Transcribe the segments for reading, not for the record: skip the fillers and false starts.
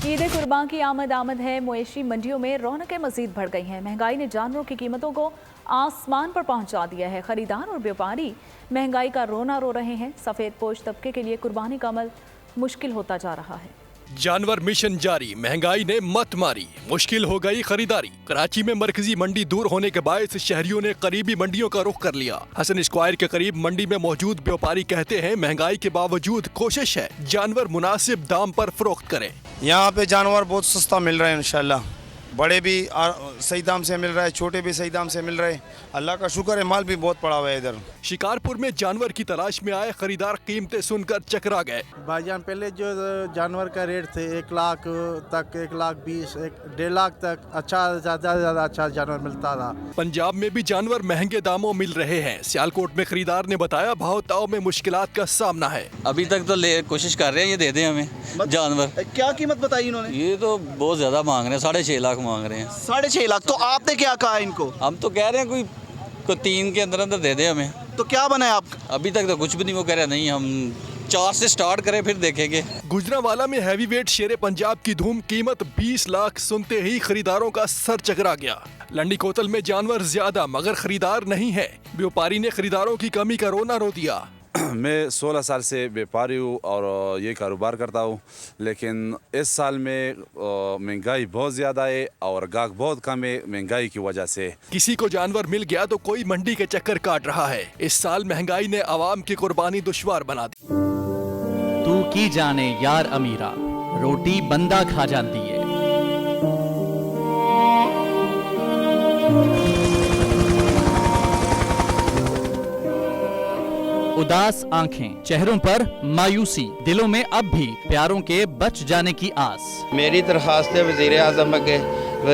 ईद कुर्बान की आमद है। मवेशी मंडियों में रौनकें मजीद बढ़ गई हैं। महंगाई ने जानवरों की कीमतों को आसमान पर पहुंचा दिया है। खरीदार और व्यापारी महंगाई का रोना रो रहे हैं। सफेद पोश तबके के लिए कुर्बानी का अमल मुश्किल होता जा रहा है। जानवर मिशन जारी, महंगाई ने मत मारी, मुश्किल हो गई खरीदारी। कराची में मरकजी मंडी दूर होने के बायस शहरियों ने करीबी मंडियों का रुख कर लिया। हसन स्क्वायर के करीब मंडी में मौजूद व्यापारी कहते हैं महंगाई के बावजूद कोशिश है जानवर मुनासिब दाम पर फरोख्त करें। यहाँ पे जानवर बहुत सस्ता मिल रहा है इंशाल्लाह। बड़े भी सही दाम से मिल रहा है, छोटे भी सही दाम से मिल रहे हैं। अल्लाह का शुक्र है, माल भी बहुत पड़ा हुआ है इधर। शिकारपुर में जानवर की तलाश में आए खरीदार कीमतें सुनकर चकरा गए। भाईजान पहले जो जानवर का रेट थे 1 लाख तक, 1,20,000, 1.5 लाख तक अच्छा ज्यादा अच्छा जानवर मिलता था। पंजाब में भी जानवर महंगे दामों मिल रहे हैं। सियालकोट में खरीदार ने बताया भाव ताव में मुश्किलात का सामना है। अभी तक तो कोशिश कर रहे हैं ये दे दें हमें जानवर। क्या कीमत बताई इन्होंने? ये तो बहुत ज्यादा मांग रहे हैं, 6.5 लाख मांग रहे हैं। 6.5 लाख। तो आपने क्या कहा इनको? हम तो कह रहे हैं कोई 3 के अंदर अंदर दे दे हमें। तो क्या बना है आपका? अभी तक तो कुछ भी नहीं, वो कह रहे नहीं हम 4 से स्टार्ट करें फिर देखेंगे। गुजरांवाला में हैवी वेट शेरे पंजाब की धूम, कीमत 20 लाख सुनते ही खरीदारों का सर चकरा गया। लंडी कोतल में जानवर ज्यादा मगर खरीदार नहीं है। व्यापारी ने खरीदारों की कमी का रोना रो दिया। मैं 16 साल से व्यापारी हूँ और ये कारोबार करता हूँ, लेकिन इस साल में महंगाई बहुत ज़्यादा है और गाहक बहुत कम है महंगाई की वजह से। किसी को जानवर मिल गया तो कोई मंडी के चक्कर काट रहा है। इस साल महंगाई ने आवाम की कुर्बानी दुश्वार बना दी। तू की जाने यार अमीरा, रोटी बंदा खा जाती है। उदास आंखें, चेहरों पर मायूसी, दिलों में अब भी प्यारों के बच जाने की आस। मेरी दरखास्त है वज़ीर आज़म अगे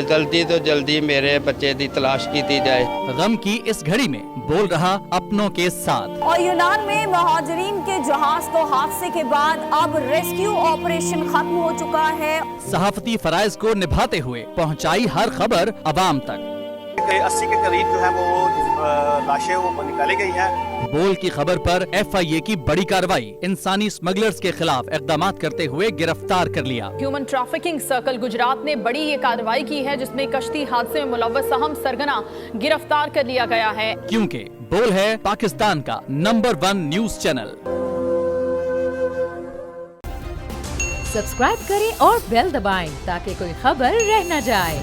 जल्दी तो जल्दी मेरे बच्चे की तलाश की जाए। गम की इस घड़ी में बोल रहा अपनों के साथ। और यूनान में महाजरीन के जहाज को हादसे के बाद अब रेस्क्यू ऑपरेशन खत्म हो चुका है। सहाफती फराइज को निभाते हुए पहुंचाई हर खबर अवाम तक। 80 के करीब जो है वो लाशें वो निकाली गई हैं। बोल की खबर पर FIA की बड़ी कार्रवाई, इंसानी स्मगलर्स के खिलाफ इक़दाम करते हुए गिरफ्तार कर लिया। ह्यूमन ट्रैफिकिंग सर्कल गुजरात ने बड़ी ये कार्रवाई की है जिसमें कश्ती हादसे में मुलव्वस अहम सरगना गिरफ्तार कर लिया गया है। क्योंकि बोल है पाकिस्तान का नंबर 1 न्यूज चैनल। सब्सक्राइब करें और बेल दबाएं ताकि कोई खबर रह न जाए।